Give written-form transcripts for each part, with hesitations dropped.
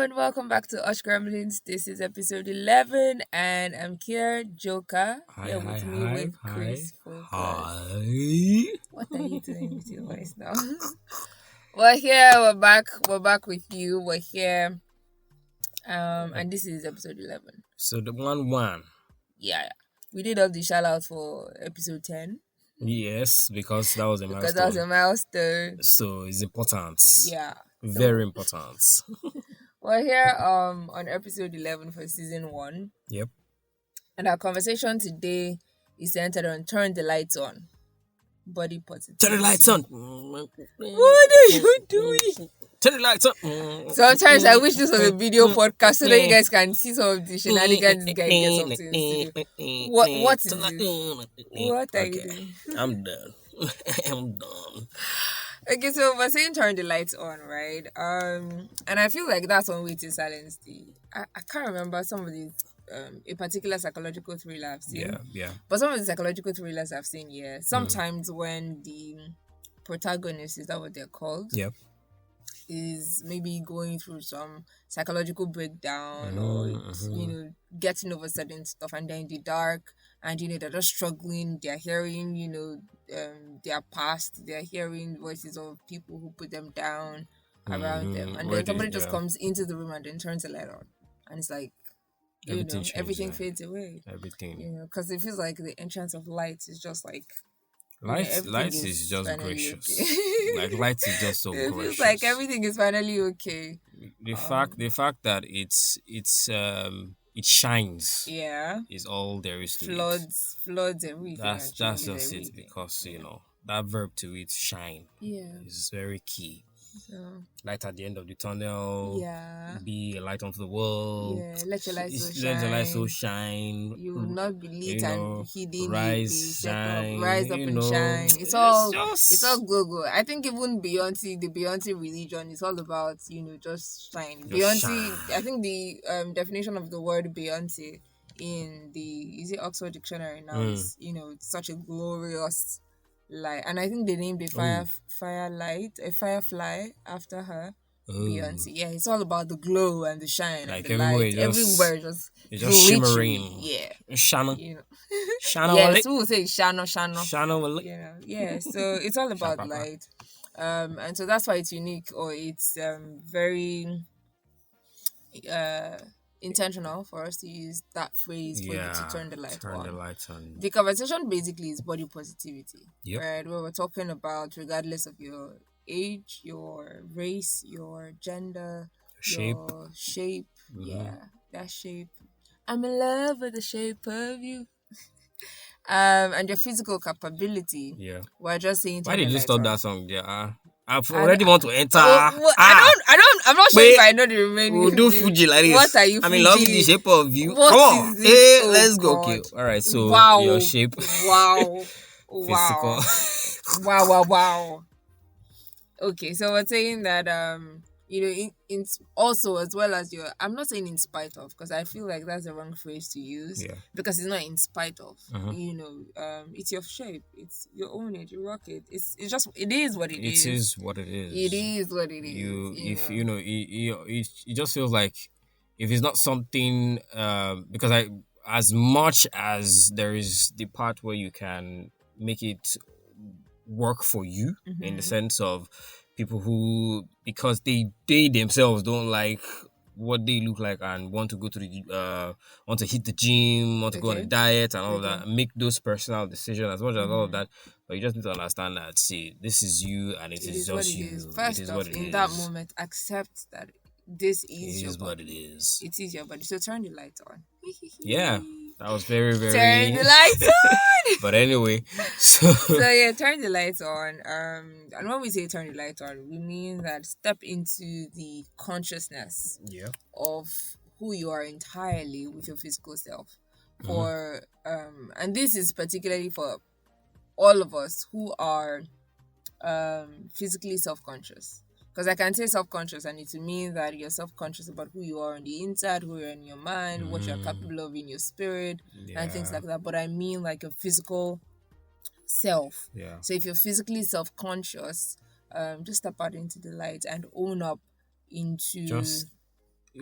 and welcome back to HushGremlins. This is episode 11, and I'm here, JOKA, here with me with CHRISFOCUS. What are you doing with your voice now? We're here, we're back with you, we're here, and this is episode 11. So the 1-1. Yeah, we did all the shout out for episode 10. Yes, because that was a milestone. Because that was a milestone. So it's important. Yeah. Very important. We're here on episode 11 for season 1. Yep. And our conversation today is centered on turn the lights on. Body positivity. Turn the lights on. What are you doing? Turn the lights on. Sometimes I wish this was a video podcast so that you guys can see some of the shenanigans this guy gets up to. What is this? What are you doing? I'm done. I'm done. Okay, so we're saying turn the lights on, right? And I feel like that's one way to silence the... I can't remember some of these... a particular psychological thriller I've seen. Yeah. But some of the psychological thrillers I've seen, sometimes when the protagonist, is that what they're called? Yep. Is maybe going through some psychological breakdown or, getting over certain stuff, and they're in the dark and, they're just struggling. They're hearing, their past. They're hearing voices of people who put them down around them. And then somebody just comes into the room and then turns the light on. And it's like, everything fades away. Everything. Because it feels like the entrance of light is just like... Light is just gracious. Okay. Like light is just so it gracious. Feels like everything is finally okay. The fact that it shines. Yeah. Is all there is to floods everything. That's just everything. it, because that verb to it, shine. Yeah. Is very key. So, light at the end of the tunnel. Yeah. Be a light onto the world. Yeah. Let your light so shine. You will not be lit and hidden. Rise, shine. Rise up and shine. It's all go. I think even the Beyonce religion is all about just shine. Beyonce. I think the definition of the word Beyonce in the Oxford Dictionary now is it's such a glorious light, and I think they named a firefly after her. Beyonce. Yeah, it's all about the glow and the shine, like and the light. Everywhere just shimmering. Yeah, Shana. Shana. Yes, we will say Shana. Shana. Yeah. So it's all about light, and so that's why it's unique, or it's very intentional for us to use that phrase for you to turn the light on. The conversation basically is body positivity, right? Where we're talking about, regardless of your age, your race, your gender, your shape. Yeah, that shape. I'm in love with the shape of you. And your physical capability. Yeah. We're just saying. Why did you stop that song? Yeah. I already want to enter. I'm not sure if I know the remaining. We'll do Fuji like this. What are you, Fuji? I'm in love with the shape of you. What Come on. Hey, let's go. God. Okay. All right. So your shape. Wow. Physical. Wow. Okay, so we're saying that in also, as well as your... I'm not saying in spite of, because I feel like that's the wrong phrase to use. Yeah. Because it's not in spite of. It's your shape. It's your own it. You rock it. It is what it is. It is what it is. It is what it is. It just feels like if it's not something, because as much as there is the part where you can make it work for you, in the sense of people who, because they themselves don't like what they look like and want to go to want to hit the gym, want to go on a diet and all of that, make those personal decisions as much as all of that. But you just need to understand that, see, this is you and it is just you. First off, in that moment, accept that this is your body. What it is. It is your body. So turn the light on. Yeah. That was very, very... Turn the lights on! But anyway, so yeah, turn the lights on. And when we say turn the lights on, we mean that step into the consciousness of who you are entirely with your physical self. And this is particularly for all of us who are physically self-conscious. Because I can say self-conscious, and it will mean that you're self-conscious about who you are on the inside, who you're in your mind, what you're capable of in your spirit, and things like that. But I mean like your physical self. Yeah. So if you're physically self-conscious, just step out into the light and own up into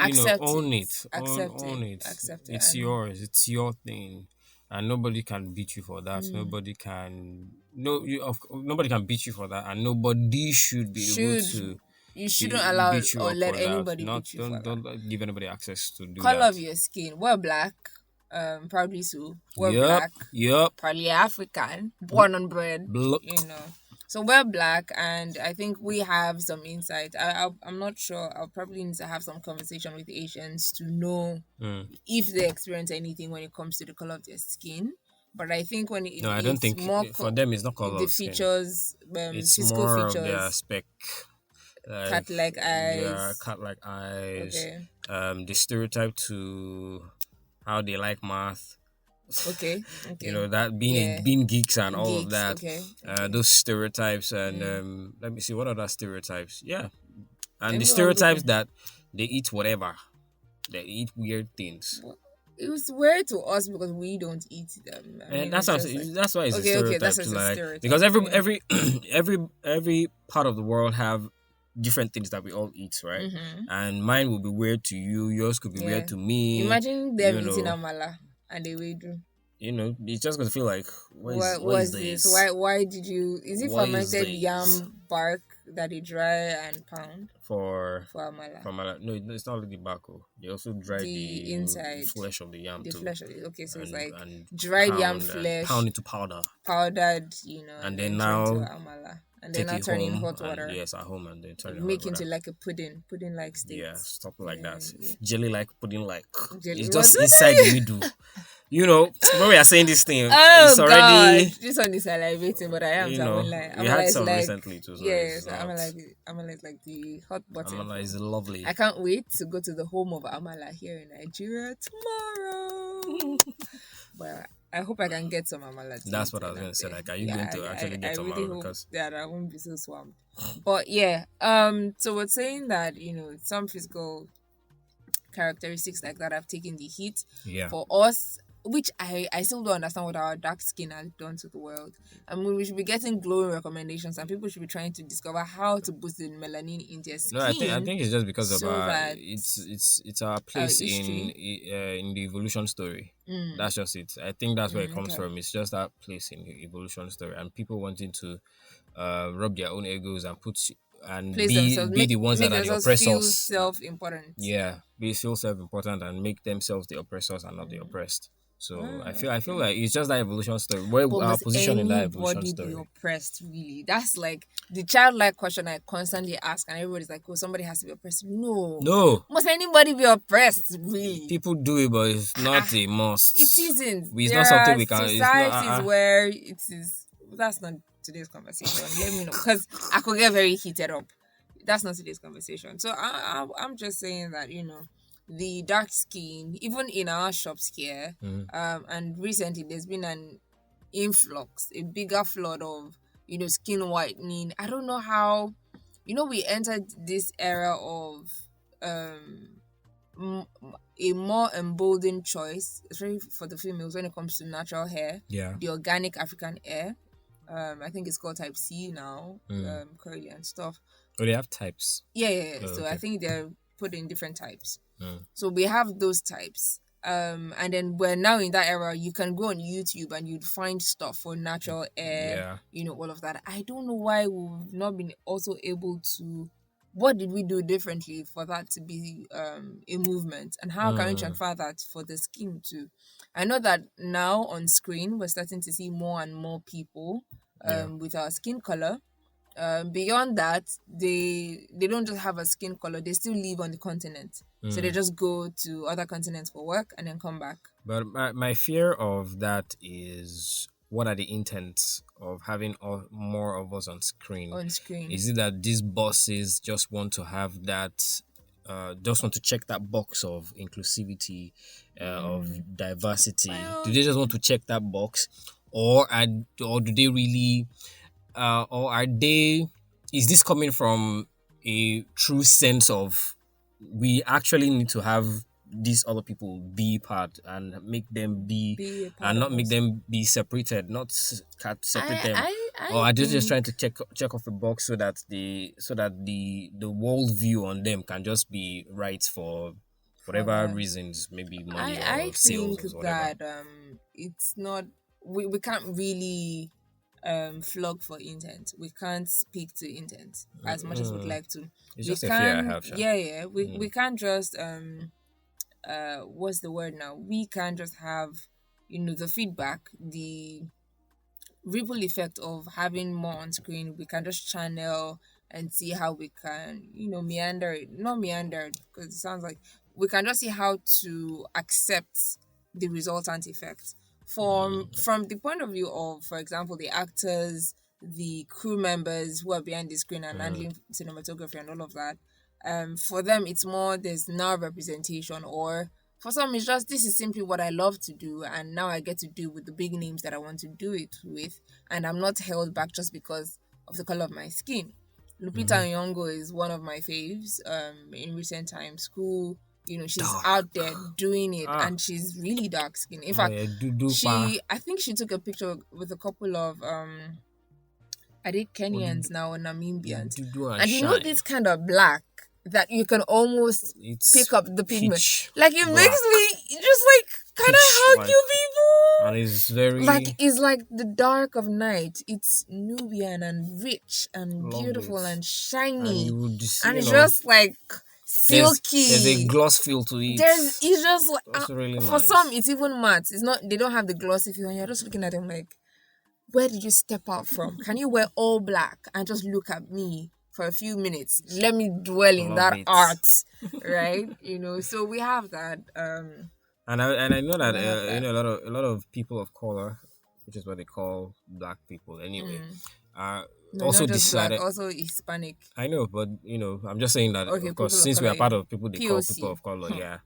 Accept own it. it, Accept it. own it. Accept it. It's And yours. It's your thing, and nobody can beat you for that. mm, Nobody can nobody can beat you for that, and nobody should be able should to you shouldn't allow beat you or up let for that. anybody Not beat you for that. don't give anybody access to do Color that. of your skin. We're black. Probably so. We're Yep, black. yep. Probably African. Born and bred. Look, You know. So we're black, and I think we have some insight. I'm not sure. I'll probably need to have some conversation with Asians to know mm. if they experience anything when it comes to the color of their skin. But I think when No, I don't it's think more for them it's not color the of skin. features, It's physical more of their features, spec, like cat-like their eyes. cat-like eyes, Okay, the stereotype to how they like math. okay, okay. That Yeah, being geeks and all of geeks. that, Okay, okay. those stereotypes, and Mm. let me see what other stereotypes. Yeah, and the Everyone go. stereotypes that they eat whatever, they eat weird things. Well, it was weird to us because we don't eat them. I And mean, that's it's how just like that's why it's a okay, stereotype that's to just a like, stereotype. because Yeah. every part of the world have different things that we all eat, right? Mm-hmm. And mine will be weird to you, yours could be Yeah. weird to me. Imagine them eating amala and they will do. It's just gonna feel like What what is was this? this? Why did you? Is it What is fermented this? yam bark that they dry and pound For for amala? no, it's not only the bark. They also dry The inside, flesh of the yam the too, flesh of it. Okay, so it's like and dried yam flesh, pound into powder, powdered, and and then then turn into now amala, and then take now it turn in home, hot water. and yes, at home, and then turn it hot Make into water. like a pudding like state. Yeah, something like that. Yeah. Jelly like, pudding like. Jelly. It's just inside the middle. When we are saying this thing, Oh it's already. God, this one is salivating, but I am. So I'm like, we had is some like, recently too. So yes, it's not, Amala is like the hot button. Amala is lovely. I can't wait to go to the home of Amala here in Nigeria tomorrow. But I hope I can get some Amala. That's what I was going to say. Like, are you going to actually get some really Amala? hope Because that I won't be so swamped. But yeah, so we're saying that some physical characteristics like that have taken the heat for us, which I still don't understand what our dark skin has done to the world. I mean, we should be getting glowing recommendations, and people should be trying to discover how to boost the melanin in their skin. No, I think it's just because of that it's our place in the evolution story. That's just it. I think that's where it comes from. It's just that place in the evolution story, and people wanting to rub their own egos and be the ones that are the oppressors. Feel self-important. Yeah, feel self-important and make themselves the oppressors and not the oppressed. So I feel like it's just that evolution story. Where our position in that evolution story. Be oppressed, really? That's like the childlike question I constantly ask, and everybody's like, "Oh, somebody has to be oppressed." No. Must anybody be oppressed? Really? People do it, but it's not a must. It isn't. It's not something we can. Societies where it is. That's not today's conversation. Let me know, because I could get very heated up. That's not today's conversation. So I'm just saying that the dark skin, even in our shops here, and recently there's been an influx, a bigger flood of skin whitening. I don't know how we entered this era of a more emboldened choice, especially for the females when it comes to natural hair. Yeah, the organic African hair. I think it's called type C now, curly and stuff. Oh, they have types. Yeah. Oh, so okay. I think they're put in different types. So we have those types. And then we're now in that era. You can go on YouTube and you'd find stuff for natural hair. All of that. I don't know why we've not been also able to. What did we do differently for that to be a movement? And how can we transfer that for the skin too? I know that now on screen, we're starting to see more and more people with our skin color. Beyond that, they don't just have a skin color, they still live on the continent. So they just go to other continents for work and then come back. But my fear of that is, what are the intents of having more of us on screen? Is it that these bosses just want to have that, just want to check that box of inclusivity, of diversity? Do they just want to check that box, or do they really, or are they? Is this coming from a true sense of, we actually need to have these other people be part and make them be and not make them be separated, not separate them? Or I are they just trying think to check off a box so that the world view on them can just be right for for whatever that. reasons, maybe money I or sales think or whatever. that it's not, we can't really flog for intent. We can't speak to intent as much as we'd Mm, like to. it's We just a fear I can, have, Sha. yeah, we Mm, can't just what's the word now? We can't just have, the feedback, the ripple effect of having more on screen. We can just channel and see how we can, meander it. Not meander, because it sounds like we can just see how to accept the resultant effect. From the point of view of, for example, the actors, the crew members who are behind the screen and mm, handling cinematography and all of that. For them it's more, there's now representation, or for some, it's just, this is simply what I love to do, and now I get to do with the big names that I want to do it with, and I'm not held back just because of the color of my skin. Lupita mm-hmm. Nyong'o is one of my faves. In recent times, school, she's Dark. out there doing it, Ah, and she's really dark skinned. In oh fact, yeah, do pa. I think she took a picture with a couple of are they Oh, Kenyans now or Namibians, do and and shine. this kind of black that you can almost It's pick up the pigment. pitch Like, it makes black, me just like, can I pitch hug like, you and people? it's Like, very it's like the dark of night. It's Nubian and rich and love beautiful it. and And shiny, you would just, and it's just like there's a silky. gloss feel to it. There's It's just like, That's really for some nice. it's even matte. It's not, they don't have the glossy feel, and you're just looking at them like, where did you step out from? Can you wear all black and just look at me for a few minutes? Let me dwell in Love that it. art, right? So we have that. And I know that We have that. a lot of people of color, which is what they call black people anyway, Mm. uh No, not also just black, decided. also Hispanic. I know, but I'm just saying that, Okay, of course, people of since we color. are Yeah, part of people they call people POC. of color, Huh. yeah,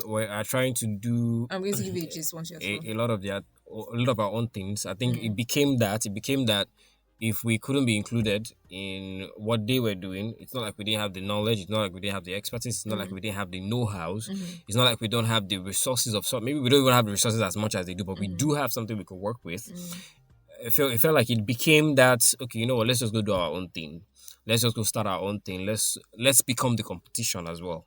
we are trying to do I'm going to give you a gist once you're through. a lot of our own things. I think Mm. it became that if we couldn't be included in what they were doing, it's not like we didn't have the knowledge, it's not like we didn't have the expertise, it's not like Mm. we didn't have the know-hows, Mm-hmm. it's not like we don't have the resources of some, maybe we don't even have the resources as much as they do, but we Mm-hmm. do have something we could work with. Mm. It felt like it became that, okay, you know what, let's just go do our own thing. Let's just go start our own thing. Let's become the competition as well.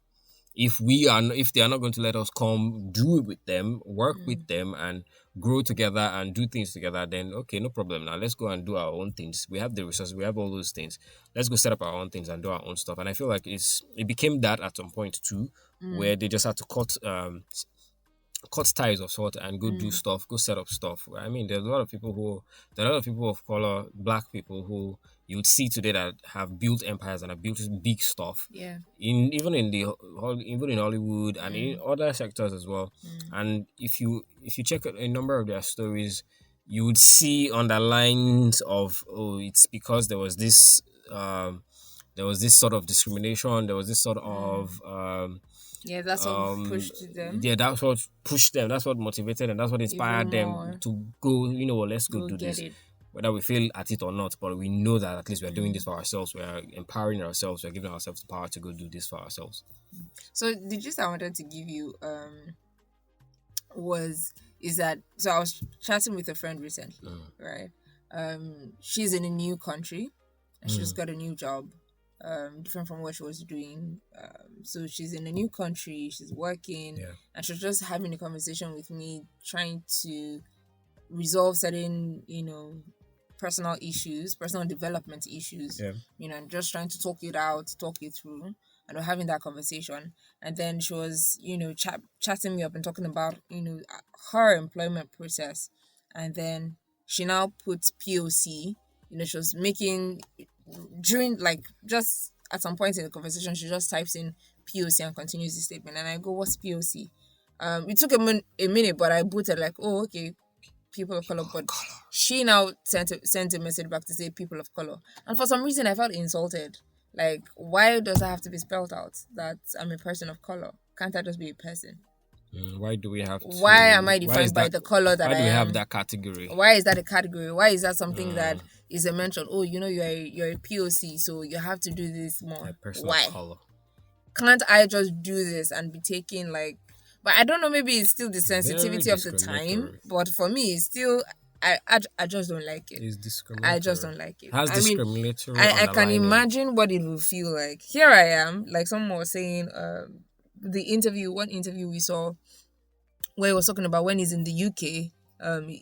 If they are not going to let us come do it with them, work with Mm. them and grow together and do things together, then okay, no problem. Now let's go and do our own things. We have the resources, we have all those things. Let's go set up our own things and do our own stuff. And I feel like it became that at some point too, Mm. where they just had to cut ties of sort and go do Mm. stuff, go set up stuff. I mean, there are a lot of people of color, black people who you would see today that have built empires and have built big stuff Yeah. in even in Hollywood and in Mm. other sectors as well. Mm. And if you check a number of their stories, you would see underlines of, oh, it's because um there was this sort of discrimination, there was this sort Mm. of Yeah, that's what pushed them yeah, that's what pushed them, that's what motivated them, that's what even inspired them more. to go, let's go Go do get this, it. whether we feel at it or not, but we know that at least we're doing this Mm. for ourselves, we're empowering ourselves, we're giving ourselves the power to go do this for ourselves. So the gist I wanted to give you was is that, so I was chatting with a friend recently, Mm, right? She's in a new country and she just mm, got a new job, different from what she was doing. So she's in a new country, she's working, yeah, and she was just having a conversation with me, trying to resolve certain, personal issues, personal development issues, yeah, and just trying to talk it out, talk it through. And we're having that conversation. And then she was, chatting me up and talking about, her employment process. And then she now puts POC, she was making, during, like, just at some point in the conversation, she just types in POC and continues the statement. And I go, what's POC? It took a minute, but I booted like, oh, okay, people of color. people of But color. she now sent a message back to say people of color, and for some reason I felt insulted. Like, why does that have to be spelled out that I'm a person of color? Can't I just be a person? Why do we have Why am to? I defined by the color that Why I do we have am? that category? Why is that a category? Why is that something that Mm, is a mention? Oh, you're a POC, so you have to do this a more. person of Why color. can't I just do this and be taken, like, but I don't know, maybe it's still the Very sensitivity of the time, discriminatory. but for me it's still, I just don't like it. It's I just discriminatory. don't like it. Has I mean, discriminatory I can underlining. imagine what it will feel like. Here I am, like someone was saying, one interview we saw where he was talking about when he's in the UK,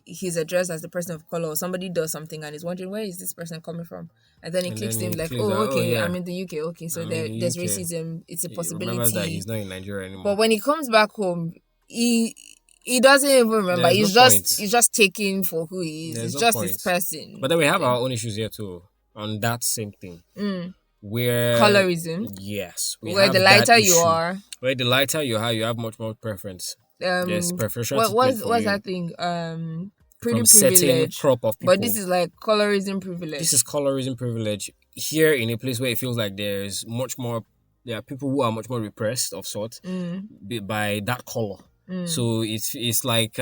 he's addressed as the person of color, or somebody does something and he's wondering where is this person coming from, and then it And clicks then to him he like, clicks that, oh oh okay, yeah, I'm in the UK, okay, so I'm in the there's UK. racism, it's a He remembers that possibility. he's not in Nigeria But anymore. when he comes back home, he doesn't even remember. There's no point. He's just taken for who he is. There's It's no just his point. person. But then we have our own issues here too on that same thing. Where Colorism. yes, we Where have the that lighter you issue. are, Where the lighter you have much more preference. There's preferential treatment for what's you that thing? Pretty from certain privilege. crop of But people. this is like colorism privilege. This is colorism privilege here in a place where it feels like there's much more. There are people who are much more repressed of sort by that color. So it's like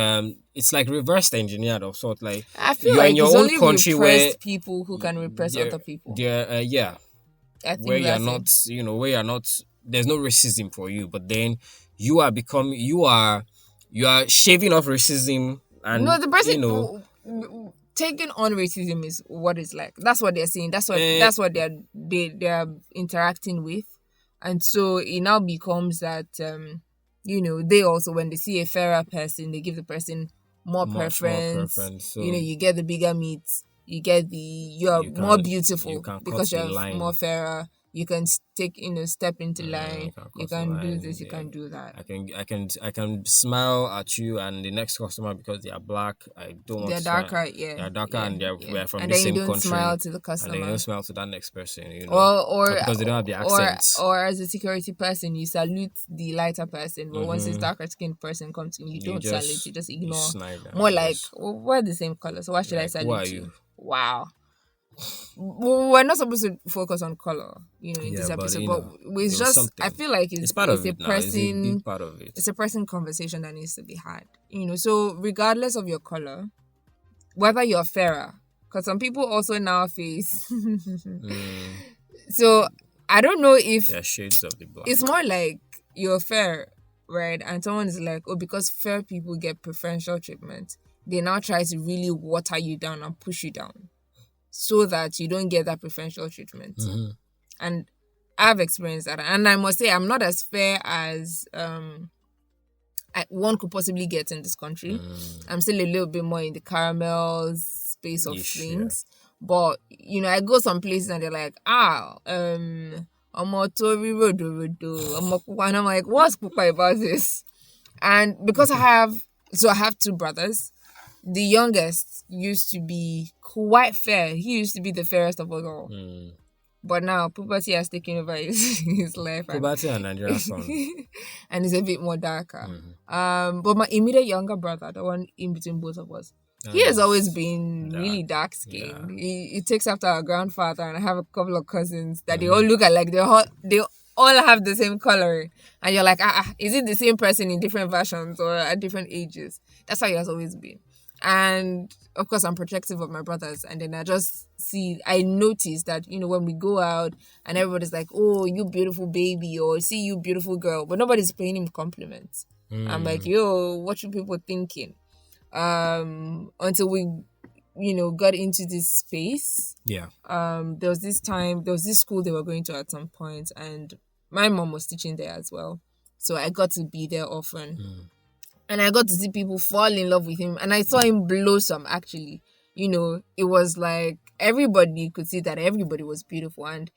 reversed engineered of sort. Like I feel you're in like your it's own only country where repressed people who can repress there other people. yeah, I where think you're that's not, it. where you're not, there's no racism for you, but then you are shaving off racism, No, and the person taking on racism is what it's like. That's what they're saying. eh, That's what they're interacting with, and so it now becomes that they also, when they see a fairer person, they give the person more much more preference. preference. So You get the bigger meat. You're you more you beautiful can cut because the you're more line. fairer. You can step into You line. can You cross the can do line. this. You can do that. I can smile at you and the next customer because they are black. I don't want They're to smile. darker, They are darker yeah, and yeah. we're from And the then you same don't smile country, to the and then you don't customer, smile to that next person. or Or because they don't have the or accents. or as a security person, you salute the lighter person, but once this Mm-hmm. darker skinned person comes in, you You don't salute. You just just you ignore. snide them. More You like, just well, we're the same color, so why should I like, who are salute you? you? Wow. We're not supposed to focus on color, in Yeah, this but episode. But it it's was just, I something. feel like It's part of it's a it now. It's a person big part of it. it's a person conversation that needs to be had. So regardless of your color, whether you're fairer, because some people also now face. So I don't know if There are shades of the black. it's more like you're fair, right? And someone is like, oh, because fair people get preferential treatment, they now try to really water you down and push you down so that you don't get that preferential treatment. And I've experienced that, and I must say I'm not as fair as one could possibly get in this country. I'm still a little bit more in the caramel space of Ish, things. But I go some places and they're like, Omo rodo. And I'm like, what's pupa about this? And because I have two brothers. The youngest used to be quite fair. He used to be the fairest of us all. But now puberty has taken over his life. Puberty and Nigerian son. And it's a bit more darker. But my immediate younger brother, the one in between both of us, he has always been really dark skinned. Yeah. He takes after our grandfather, and I have a couple of cousins that they all look at like they all have the same color. And you're like, is it the same person in different versions or at different ages? That's how he has always been. And of course, I'm protective of my brothers. And then I notice that, when we go out and everybody's like, oh, you beautiful baby, or see you beautiful girl, but nobody's paying him compliments. I'm like, yo, what should people thinking? Until we, got into this space. Yeah. There was this school they were going to at some point, and my mom was teaching there as well. So I got to be there often. And I got to see people fall in love with him. And I saw him blossom, actually. It was like everybody could see that everybody was beautiful. And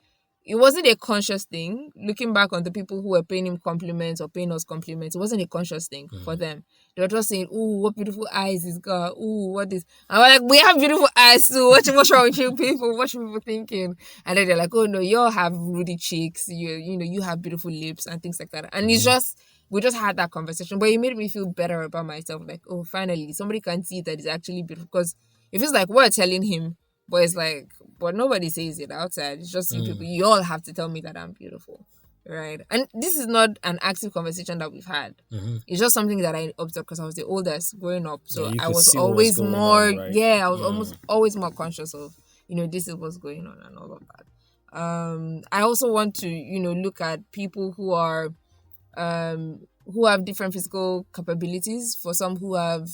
it wasn't a conscious thing. Looking back on the people who were paying him compliments or paying us compliments, it wasn't a conscious thing for them. They were just saying, ooh, what beautiful eyes he's got. Ooh, what is... And we're like, we have beautiful eyes too. What's wrong with you people? What should people thinking? And then they're like, oh no, you all have ruddy cheeks. You have beautiful lips and things like that. And it's just... We just had that conversation, but it made me feel better about myself. Like, oh, finally, somebody can see that it's actually beautiful. Because it feels like we're telling him, but it's like, but nobody says it outside. It's just you people. You all have to tell me that I'm beautiful, right? And this is not an active conversation that we've had. It's just something that I observed because I was the oldest growing up. So you I could was see what was always going more, on, right? I was almost always more conscious of, this is what's going on and all of that. I also want to, look at people who have different physical capabilities. For some who have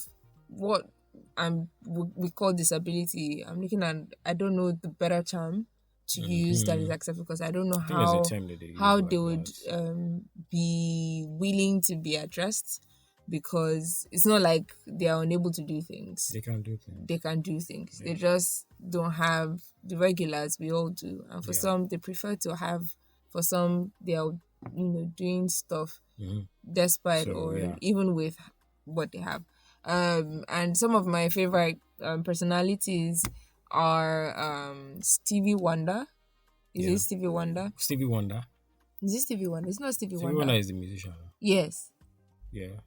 we call disability. I'm looking at, I don't know the better term to use that is acceptable, because I don't know I think there's a term that they use how like they would that. be willing to be addressed, because it's not like they are unable to do things. They can do things. They can do things. Yeah. They just don't have the regulars we all do, and for Yeah. some they prefer to have. For some, they are doing stuff despite So, or yeah. even with what they have. And some of my favorite personalities are Stevie Wonder. Is Yeah. it Stevie Wonder? Stevie Wonder. Is it Stevie Wonder? It's not Stevie Stevie Wonder. Wonder is the musician. Yes, Yeah.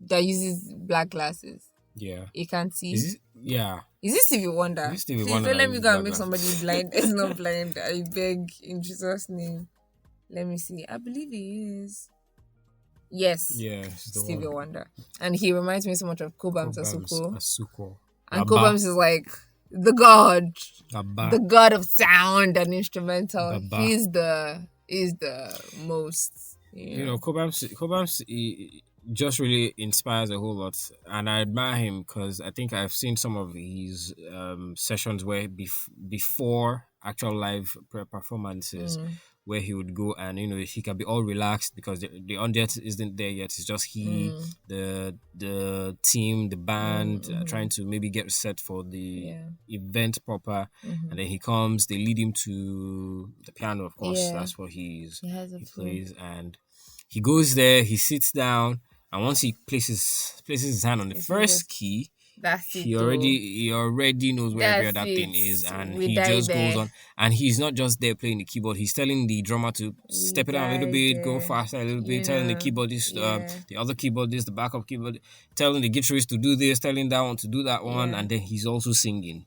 that uses black glasses. Yeah. You can't see. Is it? Yeah. Is it Stevie Wonder? Is it Stevie Please Wonder don't that let me uses go and black make glasses? somebody blind. It's not blind. I beg in Jesus' name. Let me see. I believe he is. Yes. Yeah, it's the Stevie one. Wonder. And he reminds me so much of Kobams Asuko. Asuko. And Kobams is like the god. Baba. The god of sound and instrumental. Baba. He's the most. You know, Kobams he just really inspires a whole lot, and I admire him because I think I've seen some of his sessions where before actual live performances, where he would go and he can be all relaxed because the audience isn't there yet. It's just he, the team, the band trying to maybe get set for the event proper, and then he comes. They lead him to the piano, of course. Yeah. That's what he plays, flute. and he goes there. He sits down, and once he places his hand on the first key. He already knows where every other thing is, and he just goes on. And he's not just there playing the keyboard. He's telling the drummer to step it down a little bit, go faster a little bit. Telling the keyboardist, the other keyboardist, the backup keyboard, telling the guitarist to do this, telling that one to do that one, and then he's also singing.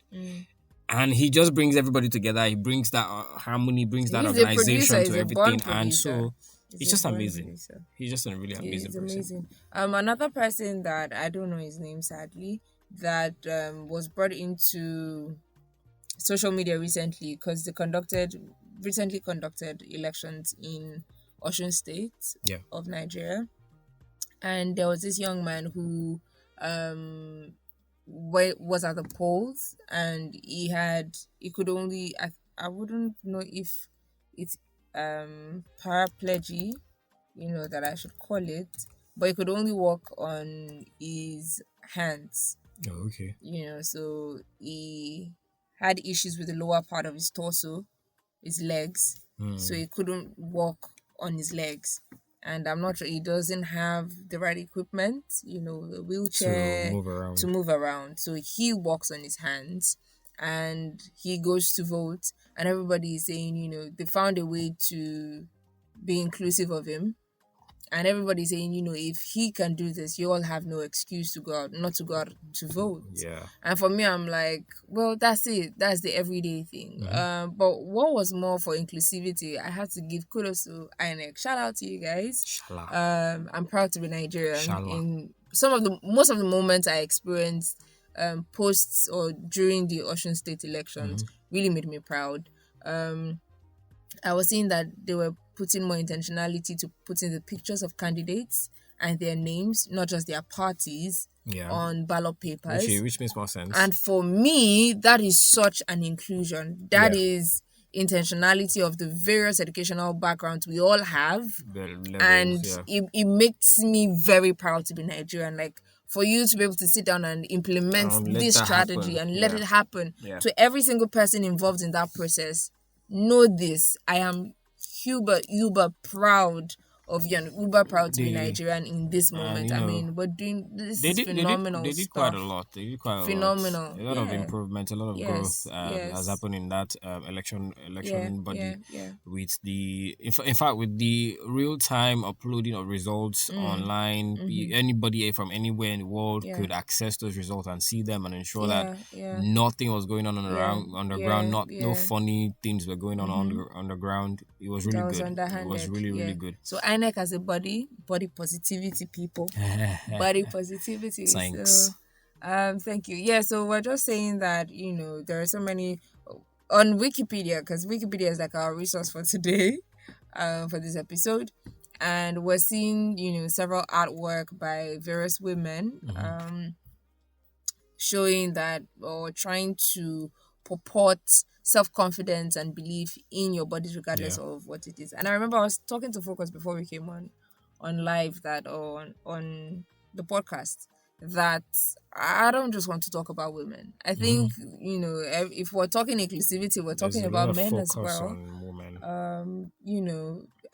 And he just brings everybody together. He brings that harmony, brings that organization to everything, and so. It's just amazing. Producer. He's just a really amazing person. Amazing. Another person that I don't know his name, sadly, that was brought into social media recently because they recently conducted elections in Osun State of Nigeria, and there was this young man who was at the polls, and he could only I wouldn't know if it's paraplegia, that I should call it, but he could only walk on his hands. Oh, okay. So he had issues with the lower part of his torso, his legs, so he couldn't walk on his legs. And I'm not sure, he doesn't have the right equipment, the wheelchair to move around. So he walks on his hands. And he goes to vote, and everybody is saying, they found a way to be inclusive of him. And everybody's saying, if he can do this, you all have no excuse not to go out to vote. Yeah. And for me, I'm like, well, that's it. That's the everyday thing. But what was more for inclusivity, I had to give kudos to INEC. Shout out to you guys. Shala. I'm proud to be Nigerian. Shala. In most of the moments I experienced posts or during the Osun State elections really made me proud. I was seeing that they were putting more intentionality to put in the pictures of candidates and their names, not just their parties, on ballot papers. Which makes more sense. And for me, that is such an inclusion. That is intentionality of the various educational backgrounds we all have. It makes me very proud to be Nigerian. Like, for you to be able to sit down and implement this strategy and let it happen to every single person involved in that process. Know this, I am uber proud of you and uber proud to be Nigerian in this moment. We're doing this phenomenal They did stuff. quite a lot. They did quite phenomenal. A lot of improvement, a lot of growth has happened in that election body. With in fact, with the real time uploading of results online, anybody from anywhere in the world could access those results and see them and ensure that nothing was going on underground. No funny things were going on underground. It was really good. It was really good. So INEC as a body positivity, people. Body positivity. Thanks. So, thank you. Yeah, so we're just saying that, there are so many on Wikipedia, because Wikipedia is like our resource for today, for this episode. And we're seeing, several artwork by various women, showing that or trying to purport self-confidence and belief in your bodies regardless Yeah. of what it is. And I remember I was talking to Focus before we came on live that or on the podcast that I don't just want to talk about women. I think, if we're talking inclusivity, we're There's talking a lot about of men as focus well. on women.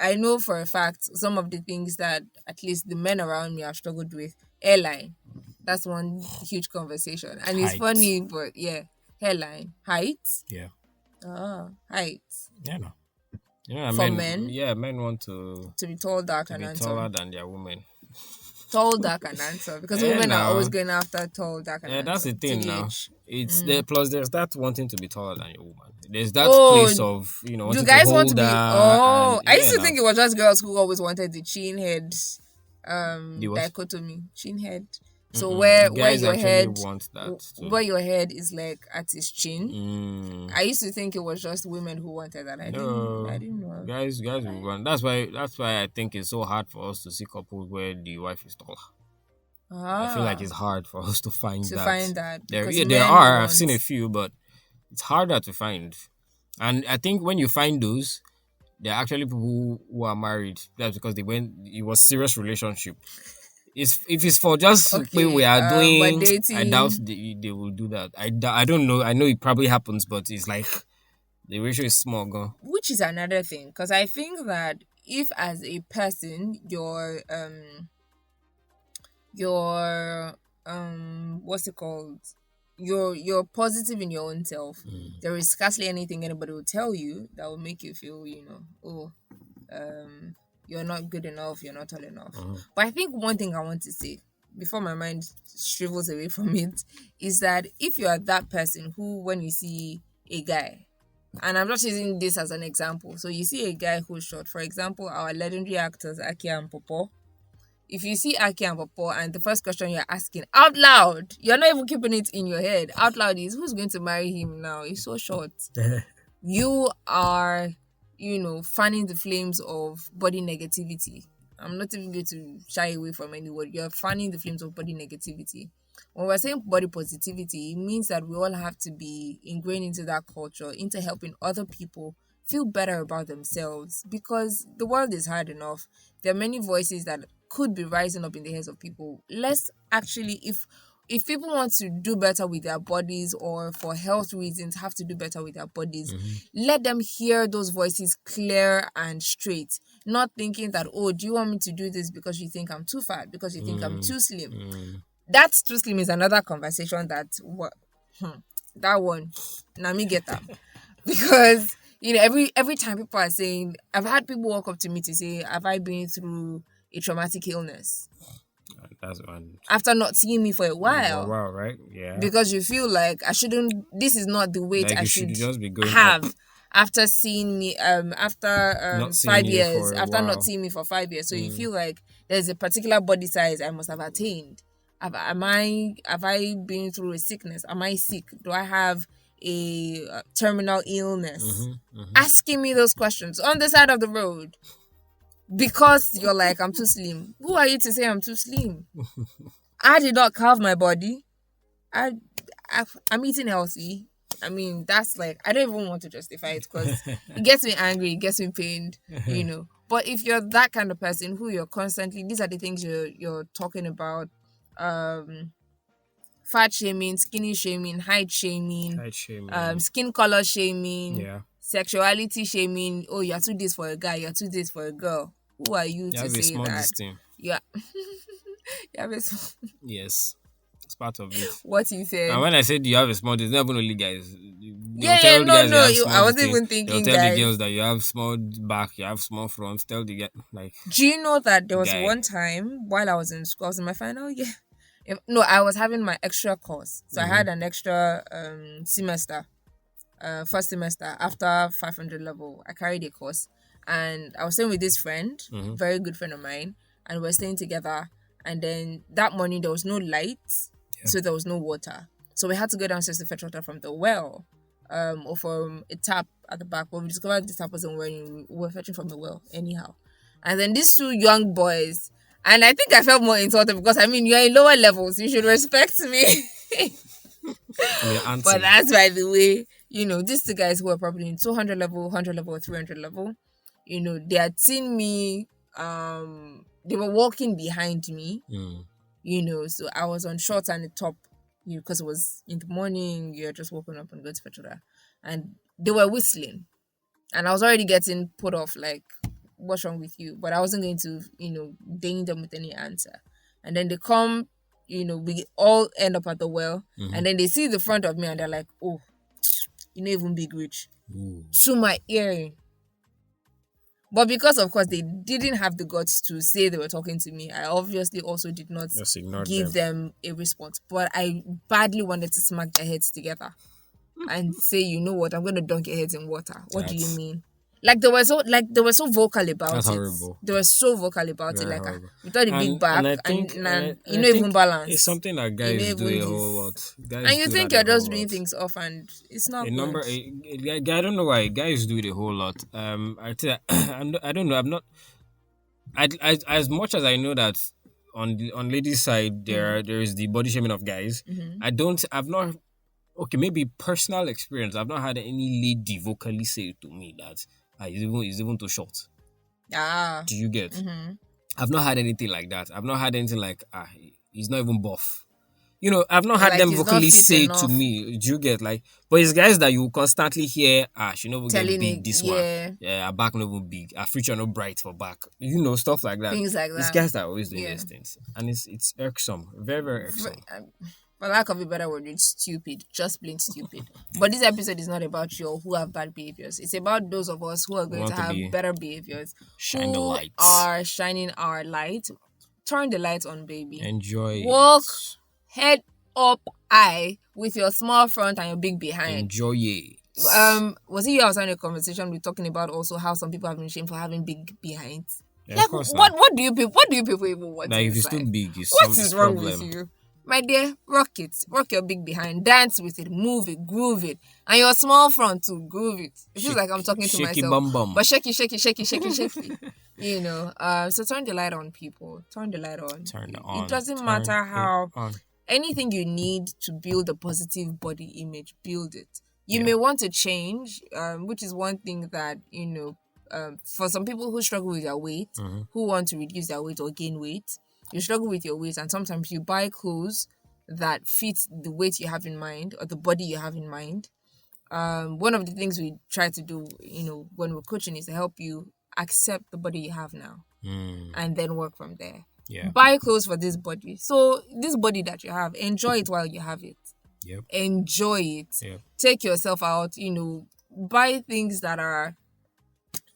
I know for a fact some of the things that at least the men around me have struggled with. Airline, that's one huge conversation, and it's Height. funny, but yeah, hairline, height, Yeah. height Yeah, no. Yeah, for men. men Yeah, men want to to be tall, dark, to and be taller handsome. than their women. Tall, dark, and handsome because Yeah, women are always now. going after tall, dark, and Yeah, that's the handsome. thing now. TDH. It's there. Plus, there's that wanting to be taller than your woman. There's that Oh, place of do wanting to guys want to hold be? her, and Oh, I used yeah, to now think it was just girls who always wanted the chin head, the what? dichotomy, chin head. So Mm-mm. where Guys your actually head, want that too. where your head is like at his chin. Mm. I used to think it was just women who wanted that. I No, didn't know. guys will want. That's why I think it's so hard for us to see couples where the wife is taller. I feel like Ah, it's hard for us to find to that. find that There, because yeah, there men are. I've want. seen a few, but it's harder to find. And I think when you find those, there are actually people who are married. That's because it was serious relationship. If it's for just what we Okay, are but doing, I doubt dating, they will do that. I don't know. I know it probably happens, but it's like the ratio is small, girl. which is another thing, because I think that if as a person your what's it called, you're positive in your own self, there is scarcely anything anybody will tell you that will make you feel oh you're not good enough, you're not tall enough. But I think one thing I want to say before my mind shrivels away from it is that if you are that person who, when you see a guy, and I'm just using this as an example, so you see a guy who's short, for example, our legendary actors Aki and Popo. If you see Aki and Popo and the first question you're asking out loud, you're not even keeping it in your head, out loud is, who's going to marry him now? He's so short. You are, fanning the flames of body negativity. I'm not even going to shy away from any word. You're fanning the flames of body negativity. When we're saying body positivity, it means that we all have to be ingrained into that culture, into helping other people feel better about themselves, because the world is hard enough. There are many voices that could be rising up in the heads of people. Let's actually, if people want to do better with their bodies or for health reasons have to do better with their bodies, let them hear those voices clear and straight. Not thinking that, oh, do you want me to do this because you think I'm too fat, because you think I'm too slim? That too slim is another conversation that one, now me get that. Because every time people are saying, I've had people walk up to me to say, have I been through a traumatic illness? That's one. After not seeing me for a while. Wow, right? Yeah. Because you feel like this is not the weight Like I you should should just be going up. have after seeing me after Not seeing 5 you years, for a after not while. seeing me for 5 years. So you feel like there's a particular body size I must have attained. Have I been through a sickness? Am I sick? Do I have a terminal illness? Asking me those questions on the side of the road because you're like, I'm too slim. Who are you to say I'm too slim? I did not carve my body. I'm eating healthy. I mean, that's like, I don't even want to justify it because it gets me angry, it gets me pained, But if you're that kind of person who you're constantly, these are the things you're talking about, fat shaming, skinny shaming, height shaming, Height shaming. skin color shaming, Yeah. sexuality shaming. Oh, you're too this for a guy, you're too this for a girl. Who are you You to have a say small that? this thing. Yeah. You have a small. Yes. It's part of it. What you said. And when I said you have a small this, not even only guys. They'll Yeah, tell the no, guys no. they have small I this wasn't thing. even They'll thinking, tell the guys. girls that you have small back, you have small fronts. Tell the guy like. Do you know that there was Guy. one time while I was in school, I was in my final year. No, I was having my extra course. So I had an extra semester, first semester after 500 level. I carried a course and I was staying with this friend, very good friend of mine, and we were staying together. And then that morning there was no light, so there was no water. So we had to go downstairs to fetch water from the well, or from a tap at the back. But we discovered the tap wasn't working. We were fetching from the well anyhow. And then these two young boys, and I think I felt more insulted because I mean you're in lower levels, you should respect me. From your But auntie. that's by the way, these two guys who are probably in 200 level, 100 level, or 300 level, they had seen me. They were walking behind me, Mm. so I was on shorts and the top, because it was in the morning, you're just waking up and going to fetch water. And they were whistling. And I was already getting put off, like, what's wrong with you? But I wasn't going to, deign them with any answer. And then they come, we all end up at the well. Mm-hmm. And then they see the front of me and they're like, oh, you know, even big rich. Ooh. To my earring. But because, of course, they didn't have the guts to say they were talking to me, I obviously also did not Just ignored give them a response. But I badly wanted to smack their heads together and say, you know what, I'm going to dunk your heads in water. What do you That's mean? Like they were so vocal about that's it. horrible. They were so vocal about it. Very Like, horrible. without the big back, And I and, think and, and you I know, even think it's balance. something that You know, guys do even a whole this. lot. And Guys you do think that you're a just whole doing lot. things off, and it's A not number, good. I don't know why guys do it a whole lot. I tell you, I don't know. I'm not. As much as I know that on ladies' side there is the body shaming of guys. Mm-hmm. I've not. Okay, maybe personal experience. I've not had any lady vocally say to me that he's even too short. Ah. Do you get? Mm-hmm. I've not had anything like that. I've not had anything like he's not even buff. I've not Or had like them he's not vocally fit say to enough. me. Do you get like? But it's guys that you constantly hear. She no get Telling big it, this one. yeah, Yeah, her back no even big. Her future no bright for back. Stuff like that. things like It's that. guys that are always doing Yeah. these things, and it's irksome. Very very For, irksome. for lack of a better word, it's stupid. Just plain stupid. But this episode is not about you who have bad behaviors. It's about those of us who are We going to want to have be better behaviors, shine the who lights, are shining our light. Turn the lights on, baby. enjoy Walk it, head up high with your small front and your big behind. enjoy it. Was it you I was having a conversation with talking about also how some people have been shamed for having big behinds? Yeah, of Like, course what now. what do you people even want Now in if this it's too life? big, What it's is wrong with problem. you? My dear, rock it. Rock your big behind. Dance with it. Move it. Groove it. And your small front too. Groove it. It feels like I'm talking to Shaky myself. bum bum. But shake it, shake it, shake it, shake it, shake it. So turn the light on, people. Turn the light on. Turn it It on. doesn't Turn matter it how on. anything you need to build a positive body image, build it. You Yeah. may want to change, which is one thing that, for some people who struggle with their weight, who want to reduce their weight or gain weight, you struggle with your weight, and sometimes you buy clothes that fit the weight you have in mind or the body you have in mind. One of the things we try to do, when we're coaching is to help you accept the body you have now and then work from there. Yeah. Buy clothes for this body. So this body that you have, enjoy it while you have it. Yep. Enjoy it. Yep. Take yourself out, buy things that are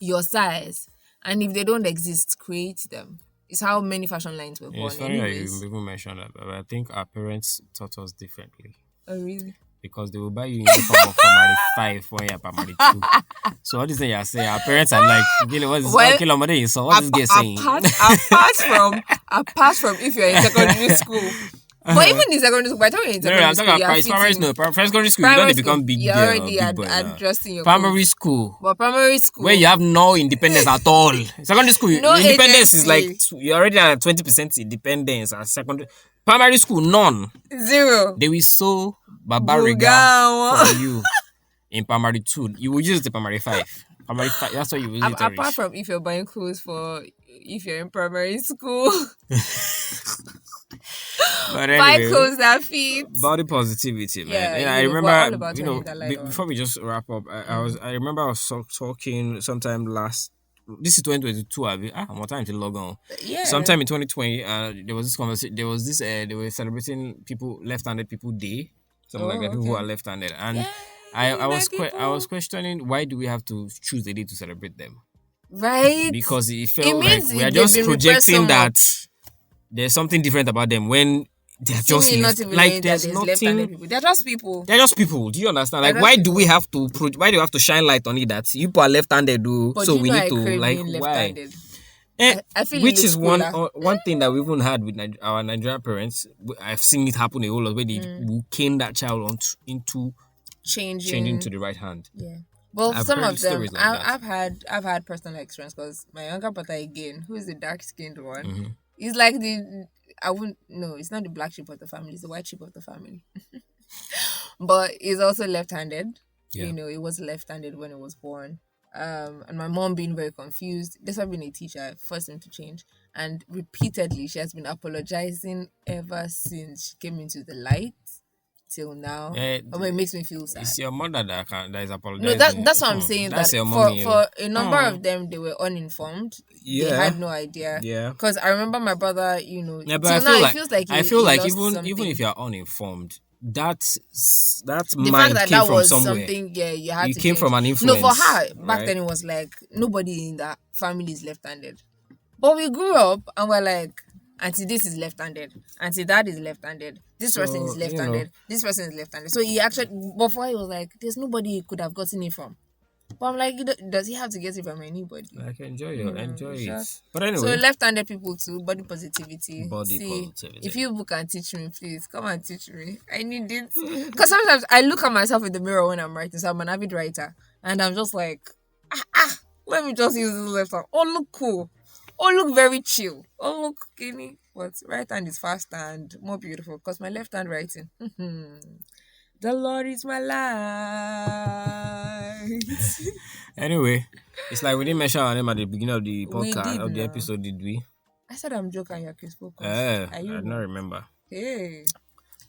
your size. And if they don't exist, create them. It's how many fashion lines were Yeah, born it's funny that you anyways. even mentioned that, but I think our parents taught us differently Oh, really? because they will buy you uniform of primary 5 when you're primary 2. So all this thing you're saying, our parents are like, what's this? Well, So what's this guy saying? apart from if you're in secondary school. But even in secondary school, by the time you're in No, secondary I'm school, talking you about are primary fitting. school. Secondary school, you don't become big You're girl or already big boy now. adjusting your Primary clothes. school, But primary school, where you have no independence at all. Secondary school, No independence is like agency. you're already at 20% independence. At secondary, primary school, none. zero. They will sew babariga Buga. for you in primary 2. You will use the primary 5. Primary 5, that's what you will use it to Apart reach. from if you're buying clothes if you're in primary school, But buy anyway, clothes that fit. body positivity, man. Yeah, And I we're all remember, about turning that light on. before we just wrap up, I remember I was talking sometime last. This is 2022. More time to log on. Yeah. Sometime in 2020, there was this conversation. There was this. They were celebrating left-handed people day, something like that. People who okay. are left-handed, and Yeah, I was my I was people. questioning why do we have to choose a day to celebrate them? Right? Because it It felt like means we are they've just been repressed so projecting that much. there's something different about them when they're just Seemingly not left. even Like knowing that there's there's left-handed nothing. people. They're just people. They're just people. Do you understand? They're Like, just why do we people. have to? Why do we have to shine light on it that you people are left-handed, do? But So do you we know need I to crave like being why? left-handed? Eh, I feel it which looks is one cooler. one thing that we even had with our Nigerian parents. I've seen it happen a whole lot where they will cane that child into changing to Changing. the right hand. Yeah. Well, I've some heard of them, stories like that. I've had personal experience because my younger brother again, who is the dark skinned one, Mhm. he's like I wouldn't no, it's not the black sheep of the family, it's the white sheep of the family. But he's also left-handed. Yeah. It was left-handed when it was born. And my mom being very confused. Despite being a teacher, I forced him to change. And repeatedly, she has been apologizing ever since she came into the light till now. Eh, It makes me feel sad. it's your mother that is No, apologizing. that's what I'm saying. That That's your for mommy. for a number Hmm. of them, they were uninformed. They Yeah. had no idea. Yeah. Because I remember my brother. Yeah, but Till now it feels like I he, feel he like lost even if something. you are uninformed, that The fact mind that came that from was somewhere. something, yeah, you had You to came change. from an No, for influence, her back right? then it was like nobody in that family is left-handed. But we grew up and we're like, Auntie, this is left-handed. Auntie, that is left-handed. This person is So left-handed. This person is left-handed. So he actually, before he was like, there's nobody he could have gotten it from. But I'm like, does he have to get it from anybody? like enjoy It's it. just But so anyway, left-handed people too. Body positivity. body See, if positivity. you book and teach me, please come and teach me. I need it because sometimes I look at myself in the mirror when I'm writing. So I'm an avid writer, and I'm just like, let me just use this left hand. Oh, look cool. Oh, look very chill. Oh, look skinny. But right hand is faster and more beautiful because my left hand writing. The Lord is my light. Anyway, it's like we didn't mention our name at the beginning of the We podcast did of the now. episode, did we? I said I'm joking and you're Chris Focus. I Are do you? not remember. Hey.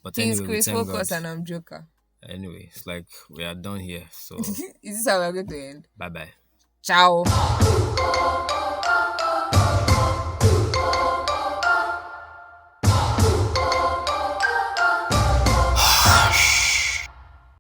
But He's anyway, we Chris thank God. Focus and I'm Joker. Anyway, it's like we are done here. So Is this how we're going to end? bye bye. Ciao.